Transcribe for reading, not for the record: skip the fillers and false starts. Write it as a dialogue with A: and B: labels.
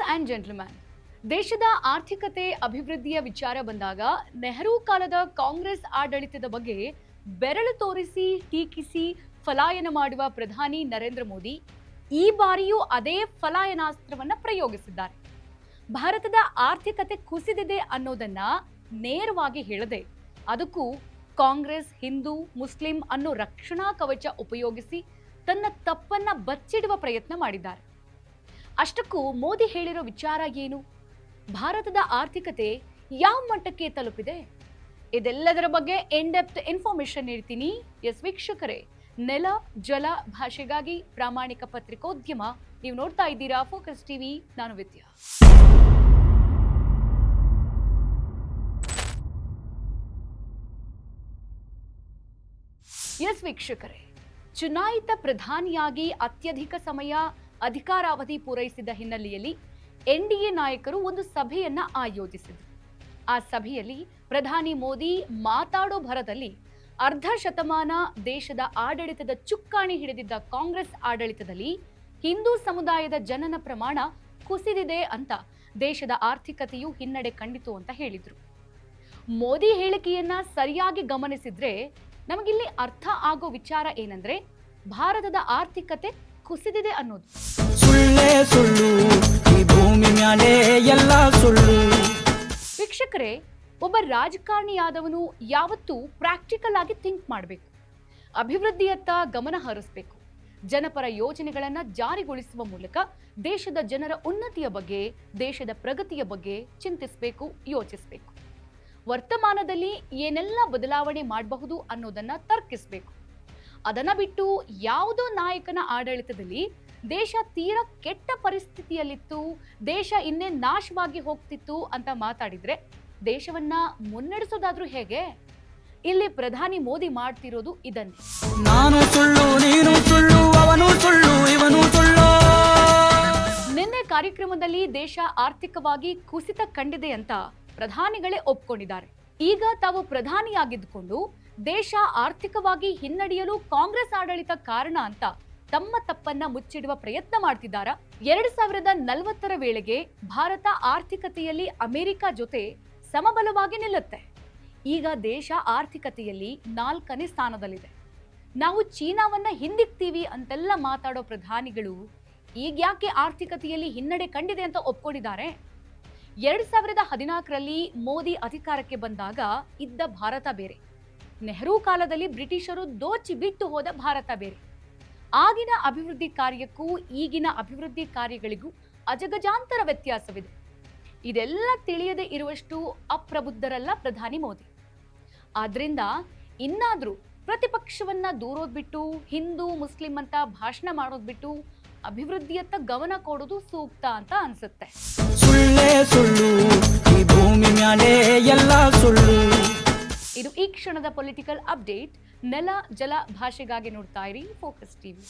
A: And gentleman, ದೇಶದ ಆರ್ಥಿಕತೆ ಅಭಿವೃದ್ಧಿಯ ವಿಚಾರ ಬಂದಾಗ ನೆಹರು ಕಾಲದ ಕಾಂಗ್ರೆಸ್ ಆಡಳಿತದ ಬಗ್ಗೆ ಬೆರಳು ತೋರಿಸಿ ಟೀಕಿಸಿ ಪಲಾಯನ ಮಾಡುವ ಪ್ರಧಾನಿ ನರೇಂದ್ರ ಮೋದಿ ಈ ಬಾರಿಯೂ ಅದೇ ಪಲಾಯನಾಸ್ತ್ರವನ್ನ ಪ್ರಯೋಗಿಸಿದ್ದಾರೆ. ಭಾರತದ ಆರ್ಥಿಕತೆ ಕುಸಿದಿದೆ ಅನ್ನೋದನ್ನ ನೇರವಾಗಿ ಹೇಳದೆ ಅದಕ್ಕೂ ಕಾಂಗ್ರೆಸ್ ಹಿಂದೂ ಮುಸ್ಲಿಂ ಅನ್ನೋ ರಕ್ಷಣಾ ಕವಚ ಉಪಯೋಗಿಸಿ ತನ್ನ ತಪ್ಪನ್ನ ಬಚ್ಚಿಡುವ ಪ್ರಯತ್ನ ಮಾಡಿದ್ದಾರೆ. ಅಷ್ಟಕ್ಕೂ ಮೋದಿ ಹೇಳಿರೋ ವಿಚಾರ ಏನು? ಭಾರತದ ಆರ್ಥಿಕತೆ ಯಾವ ಮಟ್ಟಕ್ಕೆ ತಲುಪಿದೆ? ಇದೆಲ್ಲದರ ಬಗ್ಗೆ ಇನ್ ಡೆಪ್ತ್ ಇನ್ಫಾರ್ಮೇಶನ್ ನೀಡ್ತೀನಿ. ಎಸ್ ವೀಕ್ಷಕರೇ, ನೆಲ ಜಲ ಭಾಷೆಗಾಗಿ ಪ್ರಾಮಾಣಿಕ ಪತ್ರಿಕೋದ್ಯಮ. ನೀವು ನೋಡ್ತಾ ಇದ್ದೀರಾ ಫೋಕಸ್ ಟಿವಿ. ನಾನು ವಿದ್ಯಾ. ಎಸ್ ವೀಕ್ಷಕರೇ, ಚುನಾಯಿತ ಪ್ರಧಾನಿಯಾಗಿ ಅತ್ಯಧಿಕ ಸಮಯ ಅಧಿಕಾರಾವಧಿ ಪೂರೈಸಿದ ಹಿನ್ನೆಲೆಯಲ್ಲಿ ಎನ್ಡಿಎ ನಾಯಕರು ಒಂದು ಸಭೆಯನ್ನ ಆಯೋಜಿಸಿದರು. ಆ ಸಭೆಯಲ್ಲಿ ಪ್ರಧಾನಿ ಮೋದಿ ಮಾತಾಡೋ ಭರದಲ್ಲಿ ಅರ್ಧ ಶತಮಾನ ದೇಶದ ಆಡಳಿತದ ಚುಕ್ಕಾಣಿ ಹಿಡಿದಿದ್ದ ಕಾಂಗ್ರೆಸ್ ಆಡಳಿತದಲ್ಲಿ ಹಿಂದೂ ಸಮುದಾಯದ ಜನನ ಪ್ರಮಾಣ ಕುಸಿದಿದೆ ಅಂತ, ದೇಶದ ಆರ್ಥಿಕತೆಯು ಹಿನ್ನಡೆ ಕಂಡಿತು ಅಂತ ಹೇಳಿದ್ರು. ಮೋದಿ ಹೇಳಿಕೆಯನ್ನ ಸರಿಯಾಗಿ ಗಮನಿಸಿದ್ರೆ ನಮಗಿಲ್ಲಿ ಅರ್ಥ ಆಗೋ ವಿಚಾರ ಏನಂದ್ರೆ, ಭಾರತದ ಆರ್ಥಿಕತೆ ಕುಸಿದಿದೆ ಅನ್ನೋದು. ವೀಕ್ಷಕರೇ, ಒಬ್ಬ ರಾಜಕಾರಣಿಯಾದವನು ಯಾವತ್ತೂ ಪ್ರಾಕ್ಟಿಕಲ್ ಆಗಿ ಥಿಂಕ್ ಮಾಡಬೇಕು, ಅಭಿವೃದ್ಧಿಯತ್ತ ಗಮನ ಹರಿಸಬೇಕು, ಜನಪರ ಯೋಜನೆಗಳನ್ನ ಜಾರಿಗೊಳಿಸುವ ಮೂಲಕ ದೇಶದ ಜನರ ಉನ್ನತಿಯ ಬಗ್ಗೆ, ದೇಶದ ಪ್ರಗತಿಯ ಬಗ್ಗೆ ಚಿಂತಿಸಬೇಕು, ಯೋಚಿಸಬೇಕು. ವರ್ತಮಾನದಲ್ಲಿ ಏನೆಲ್ಲ ಬದಲಾವಣೆ ಮಾಡಬಹುದು ಅನ್ನೋದನ್ನ ತರ್ಕಿಸಬೇಕು. ಅದನ್ನ ಬಿಟ್ಟು ಯಾವುದೋ ನಾಯಕನ ಆಡಳಿತದಲ್ಲಿ ದೇಶ ತೀರಾ ಕೆಟ್ಟ ಪರಿಸ್ಥಿತಿಯಲ್ಲಿತ್ತು, ದೇಶ ಇನ್ನೇ ನಾಶವಾಗಿ ಹೋಗ್ತಿತ್ತು ಅಂತ ಮಾತಾಡಿದ್ರೆ ದೇಶವನ್ನ ಮುನ್ನಡೆಸೋದಾದ್ರೂ ಹೇಗೆ? ಇಲ್ಲಿ ಪ್ರಧಾನಿ ಮೋದಿ ಮಾಡ್ತಿರೋದು ಇದನ್ನೇ. ನಾನು ಸುಳ್ಳು, ನೀನು ಸುಳ್ಳು, ಅವನು ಸುಳ್ಳು, ಇವನು ಸುಳ್ಳು. ನಿನ್ನೆ ಕಾರ್ಯಕ್ರಮದಲ್ಲಿ ದೇಶ ಆರ್ಥಿಕವಾಗಿ ಕುಸಿತ ಕಂಡಿದೆ ಅಂತ ಪ್ರಧಾನಿಗಳೇ ಒಪ್ಕೊಂಡಿದ್ದಾರೆ. ಈಗ ತಾವು ಪ್ರಧಾನಿಯಾಗಿದ್ದುಕೊಂಡು ದೇಶ ಆರ್ಥಿಕವಾಗಿ ಹಿನ್ನಡೆಯಲು ಕಾಂಗ್ರೆಸ್ ಆಡಳಿತ ಕಾರಣ ಅಂತ ತಮ್ಮ ತಪ್ಪನ್ನ ಮುಚ್ಚಿಡುವ ಪ್ರಯತ್ನ ಮಾಡ್ತಿದ್ದಾರಾ? 2040ರ ವೇಳೆಗೆ ಭಾರತ ಆರ್ಥಿಕತೆಯಲ್ಲಿ ಅಮೆರಿಕ ಜೊತೆ ಸಮಬಲವಾಗಿ ನಿಲ್ಲುತ್ತೆ. ಈಗ ದೇಶ ಆರ್ಥಿಕತೆಯಲ್ಲಿ 4ನೇ ಸ್ಥಾನದಲ್ಲಿದೆ. ನಾವು ಚೀನಾವನ್ನ ಹಿಂದಿಕ್ತೀವಿ ಅಂತೆಲ್ಲ ಮಾತಾಡೋ ಪ್ರಧಾನಿಗಳು ಈಗ ಯಾಕೆ ಆರ್ಥಿಕತೆಯಲ್ಲಿ ಹಿನ್ನಡೆ ಕಂಡಿದೆ ಅಂತ ಒಪ್ಕೊಂಡಿದ್ದಾರೆ? 2014ರಲ್ಲಿ ಮೋದಿ ಅಧಿಕಾರಕ್ಕೆ ಬಂದಾಗ ಇದ್ದ ಭಾರತ ಬೇರೆ, ನೆಹರು ಕಾಲದಲ್ಲಿ ಬ್ರಿಟಿಷರು ದೋಚಿ ಬಿಟ್ಟು ಹೋದ ಭಾರತ ಬೇರೆ. ಆಗಿನ ಅಭಿವೃದ್ಧಿ ಕಾರ್ಯಕ್ಕೂ ಈಗಿನ ಅಭಿವೃದ್ಧಿ ಕಾರ್ಯಗಳಿಗೂ ಅಜಗಜಾಂತರ ವ್ಯತ್ಯಾಸವಿದೆ. ಇದೆಲ್ಲ ತಿಳಿಯದೆ ಇರುವಷ್ಟು ಅಪ್ರಬುದ್ಧರಲ್ಲ ಪ್ರಧಾನಿ ಮೋದಿ. ಆದ್ರಿಂದ ಇನ್ನಾದ್ರೂ ಪ್ರತಿಪಕ್ಷವನ್ನ ದೂರೋದ್ಬಿಟ್ಟು, ಹಿಂದೂ ಮುಸ್ಲಿಂ ಅಂತ ಭಾಷಣ ಮಾಡೋದ್ಬಿಟ್ಟು ಅಭಿವೃದ್ಧಿಯತ್ತ ಗಮನ ಕೊಡೋದು ಸೂಕ್ತ ಅಂತ ಅನ್ಸುತ್ತೆ. ಇದು ಈ ಕ್ಷಣದ ಪೊಲಿಟಿಕಲ್ ಅಪ್ಡೇಟ್. ನೆಲ ಜಲ ಭಾಷೆಗಾಗಿ ನೋಡ್ತಾ ಇರಿ ಫೋಕಸ್ ಟಿವಿ.